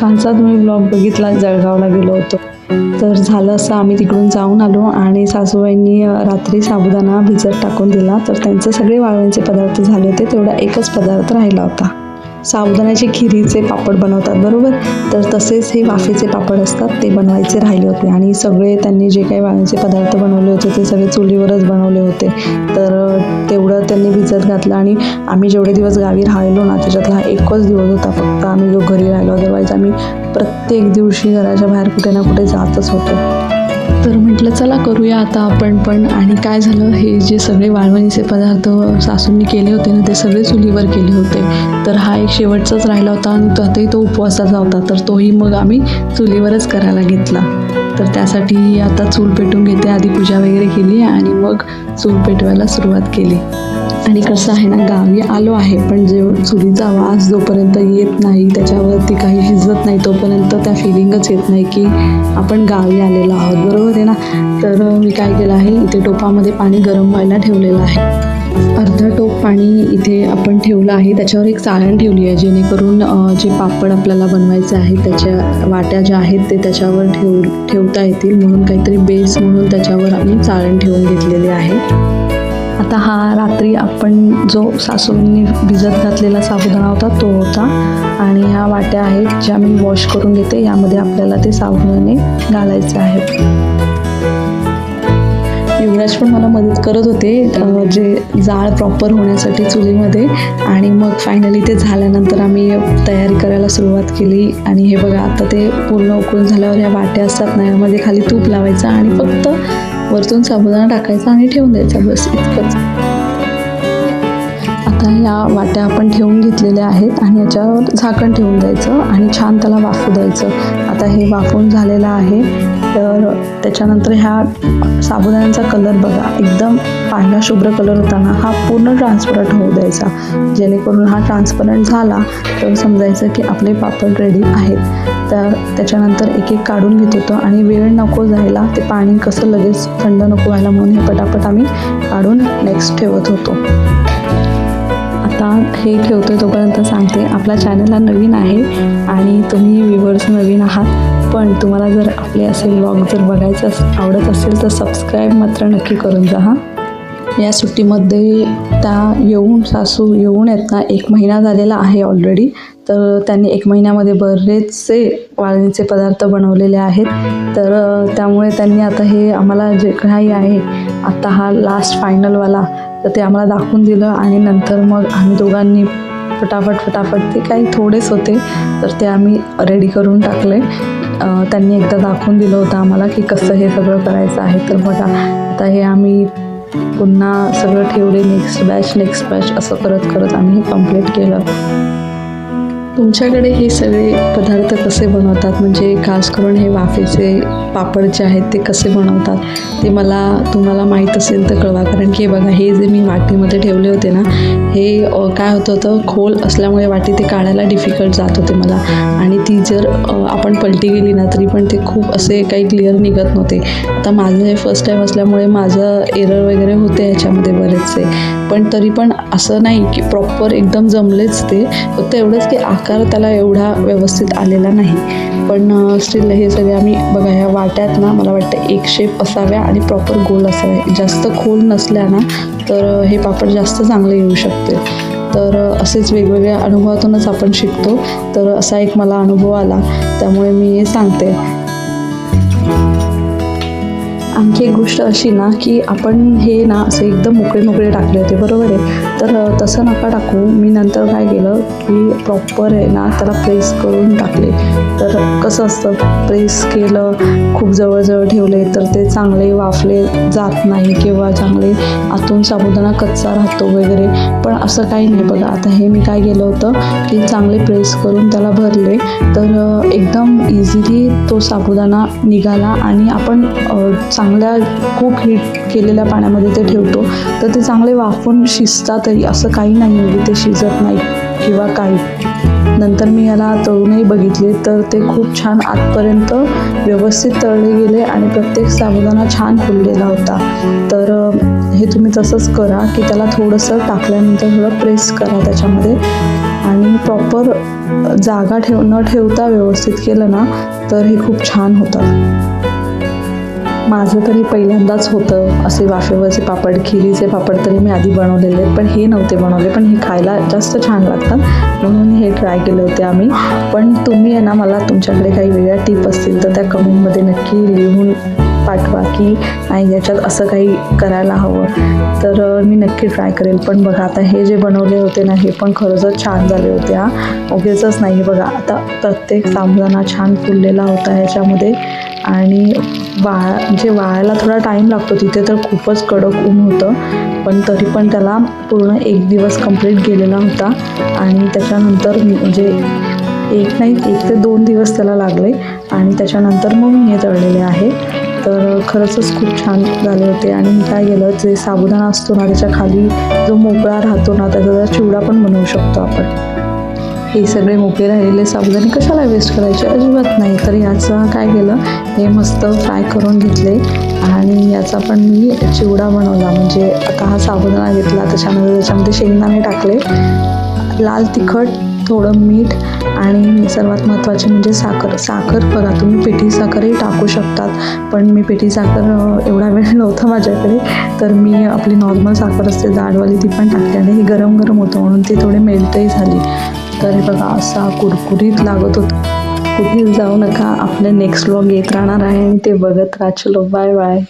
कालचा तुम्ही ब्लॉग बघितला, जळगावला गेलो होतो. तर झालं असं, आम्ही तिकडून जाऊन आलो आणि सासूबाईंनी रात्री साबुदाणा भिजत टाकून दिला. तर त्यांचे सगळे वाळवणीचे पदार्थ झाले होते, तेवढा एकच पदार्थ राहिला होता. साबुदाण्याचे खिरीचे पापड बनवतात बरोबर, तर तसेच हे वाफेचे पापड असतात, ते बनवायचे राहिले होते. आणि सगळे त्यांनी जे काही वाळवणीचे पदार्थ बनवले होते ते सगळे चुलीवरच बनवले होते. तर तेवढं त्यांनी भिजत घातलं. आणि आम्ही जेवढे दिवस गावी राहिलो ना, त्याच्यातला हा एकच दिवस होता फक्त आम्ही जो घरी राहिलो. अदरवाईज आम्ही प्रत्येक दिवशी घराच्या बाहेर कुठे ना कुठे जातच होतो. तर म्हटलं चला करूया आता आपण पण. आणि काय झालं, हे जे सगळे वाळवणीचे पदार्थ सासूंनी केले होते ना, ते सगळे चुलीवर केले होते. तर हा एक शेवटचाच राहिला होता आणि त्यातही तो उपवासाचा होता, तर तोही मग आम्ही चुलीवरच करायला घेतला. तर त्यासाठी आता चूल पेटून घेते. आधी पूजा वगैरे केली आणि मग चूल पेटवायला सुरुवात केली. आणि कसं आहे ना, गावी आलो आहे पण जे चुलीचा वास जोपर्यंत येत नाही, त्याच्यावरती काही शिजत नाही, तोपर्यंत त्या फिलिंगच येत नाही की आपण गावी आलेलो आहोत, बरोबर आहे ना. तर मी काय केलं आहे, इथे टोपामध्ये पाणी गरम व्हायला ठेवलेलं आहे. अर्धा टोप पाणी इथे आपण ठेवलं आहे. त्याच्यावर एक चाळण ठेवली आहे, जेणेकरून जे पापड आपल्याला बनवायचे आहेत त्याच्या वाट्या ज्या आहेत ते त्याच्यावर ठेवता येतील, म्हणून काहीतरी बेस म्हणून त्याच्यावर आम्ही चाळण ठेवून घेतलेली आहे. आता हा रात्री आपण जो सासूंनी भिजत घातलेला साबुदाणा होता तो होता. आणि ह्या वाट्या आहेत ज्या मी वॉश करून घेते, यामध्ये आपल्याला ते साबुदाणे घालायचे आहेत. युवराज पण मला मदत करत होते जे जाळ प्रॉपर होण्यासाठी चुलीमध्ये. आणि मग फायनली ते झाल्यानंतर आम्ही तयारी करायला सुरुवात केली. आणि हे बघा, आता ते पूर्ण उकळून झाल्यावर ह्या वाट्या असतात ना, यामध्ये खाली तूप लावायचं आणि फक्त वरतून साबुदाणा टाकायचा आणि ठेवून द्यायचा, बस इतकंच. आता या वाट्या आपण ठेवून घेतलेल्या आहेत आणि याच्यावर झाकण ठेवून द्यायचं आणि छान त्याला वाफू द्यायचं. आता हे वाफून झालेलं आहे. तर त्याच्यानंतर ह्या साबुदाण्याचा कलर बघा, एकदम पांढरा शुभ्र कलर होता ना, हा पूर्ण ट्रान्सपरंट होऊ द्यायचा. जेणेकरून हा ट्रान्सपरंट झाला तर समजायचं की आपले पापड रेडी आहेत. तर त्याच्यानंतर एक एक काढून घेत होतो आणि वेळ नको जायला, ते पाणी कसं लगेच थंड नको व्हायला म्हणून हे पटापट आम्ही काढून नेक्स्ट ठेवत होतो. आता हे ठेवतोय तोपर्यंत सांगते, आपल्या चॅनलला नवीन आहे आणि तुम्ही व्ह्यूअर्स नवीन आहात, पण तुम्हाला जर आपले असे व्लॉग जर बघायचं आवडत असेल तर सबस्क्राईब मात्र नक्की करून जा हां. या सुट्टीमध्ये त्या सासू येऊन आहेत ना, 1 महिना झालेला आहे ऑलरेडी. तर त्यांनी 1 महिन्यामध्ये बरेचसे वाळवणीचे पदार्थ बनवलेले आहेत. तर त्यामुळे त्यांनी आता हे आम्हाला जे काही आहे आता हा लास्ट फायनलवाला, तर ते आम्हाला दाखवून दिलं. आणि नंतर मग आम्ही दोघांनी फटाफट ते काही थोडेच होते तर ते आम्ही रेडी करून टाकले. त्यांनी एकदा दाखवून दिलं होतं आम्हाला की कसं हे सगळं करायचं आहे. तर बघा, आता हे आम्ही पुन्हा सगळं ठेवले, नेक्स्ट बॅच असं करत आम्ही हे कंप्लीट केलं. तुमच्याकडे हे सगळे पदार्थ कसे बनवतात, म्हणजे खास करून हे वाफेचे पापड जे आहेत ते कसे बनवतात ते तुम्हाला माहीत असेल तर कळवा. कारण की बघा, हे जे मी वाटीमध्ये ठेवले होते ना, हे काय होतं खोल असल्यामुळे वाटी ते काढायला डिफिकल्ट जात होते मला. आणि ती जर आपण पलटी गेली ना तरी पण ते खूप असे काही क्लिअर निघत नव्हते. आता माझं हे फर्स्ट टाईम असल्यामुळे माझं एरर वगैरे होते ह्याच्यामध्ये बरेचसे, पण तरी पण असं नाही की प्रॉपर एकदम जमलेच ते. फक्त एवढंच की आकार त्याला एवढा व्यवस्थित आलेला नाही. पण स्टील हे सगळे आम्ही बघा, ह्या वाट्यात ना मला वाटतं एक शेप असाव्या आणि प्रॉपर गोल असाव्या. जास्त खोल नसल्या ना तर हे पापड जास्त चांगले येऊ शकते. तर असेच वेगवेगळ्या अनुभवातूनच आपण शिकतो. तर असा एक मला अनुभव आला, त्यामुळे मी हे सांगते. आणखी एक गोष्ट अशी ना की आपण हे ना असं एकदम मोकळे टाकले होते, बरोबर आहे. तर तसं नका टाकू. मी नंतर काय केलं की प्रॉपर आहे ना त्याला प्रेस करून टाकले. तर कसं असतं, प्रेस केलं, खूप जवळ ठेवले तर ते चांगले वाफले जात नाही किंवा चांगले आतून साबुदाणा कच्चा राहतो वगैरे. पण असं काही नाही बघा. आता हे मी काय केलं होतं की चांगले प्रेस करून त्याला भरले, तर एकदम इझिली तो साबुदाणा निघाला. आणि आपण चांगल्या खूप हीट केलेल्या पाण्यामध्ये ते ठेवतो तर ते चांगले वाफून शिजतातही, असं काही नाही आहे की ते शिजत नाही किंवा काही. नंतर मी याला तळूनही बघितले तर ते खूप छान आतपर्यंत व्यवस्थित तळले गेले आणि प्रत्येक साबुदाणा छान फुललेला होता. तर हे तुम्ही तसंच करा की त्याला थोडंसं टाकल्यानंतर थोडं प्रेस करा त्याच्यामध्ये आणि प्रॉपर जागा न ठेवता व्यवस्थित केलं ना तर हे खूप छान होतात. माझं तरी पहिल्यांदाच होतं असे वाफेवरचे पापड. खिरीचे पापड तरी मी आधी बनवलेले आहेत, पण हे नव्हते बनवले. पण हे खायला जास्त छान लागतात म्हणून हे ट्राय केले होते आम्ही. पण तुम्ही आहे ना, मला तुमच्याकडे काही वेगळ्या टिप असतील तर त्या कमेंटमध्ये नक्की लिहून पाठवा की नाही याच्यात असं काही करायला हवं, तर मी नक्की ट्राय करेल. पण बघा आता हे जे बनवले होते ना हे पण खरंच छान झाले होते. उगीचच नाही. बघा आता प्रत्येक साबुदाणा छान फुललेला होता ह्याच्यामध्ये. आणि वाळायला थोडा टाईम लागतो, तिथे तर खूपच कडक ऊन होतं, पण तरी पण त्याला पूर्ण 1 दिवस कंप्लीट गेलेला होता. आणि त्याच्यानंतर म्हणजे 1 ते 2 दिवस त्याला लागले आणि त्याच्यानंतर मग मी हे तळलेले आहे. तर खरंच खूप छान झाले होते. आणि मी काय केलं, जे साबुदाणा असतो ना त्याच्या खाली जो मोकळा राहतो ना त्याचा चिवडा पण बनवू शकतो आपण. हे सगळे मोकळे राहिलेले साबुदाणे कशाला वेस्ट करायचे, अजिबात नाही. तर याचं काय केलं, हे मस्त फ्राय करून घेतले आणि याचा पण मी चिवडा बनवला. म्हणजे आता हा साबुदाणा घेतला, त्याच्यानंतर त्याच्यामध्ये शेंगदाणे टाकले, लाल तिखट, थोडं मीठ आणि सर्वात महत्त्वाचे म्हणजे साखर बघा तुम्ही पिठी साखरही टाकू शकतात, पण मी पिठी साखर एवढा वेळ नव्हता माझ्याकडे, तर मी आपली नॉर्मल साखर असते जाडवाली ती पण टाकली. आणि हे गरम होतं म्हणून ती थोडी मेल्टही झाली. तर हे बघा असा कुरकुरीत लागत होतं. कुठेच जाऊ नका, आपले नेक्स्ट व्लॉग येत राहणार आहे आणि ते बघत राहा. चलो बाय बाय.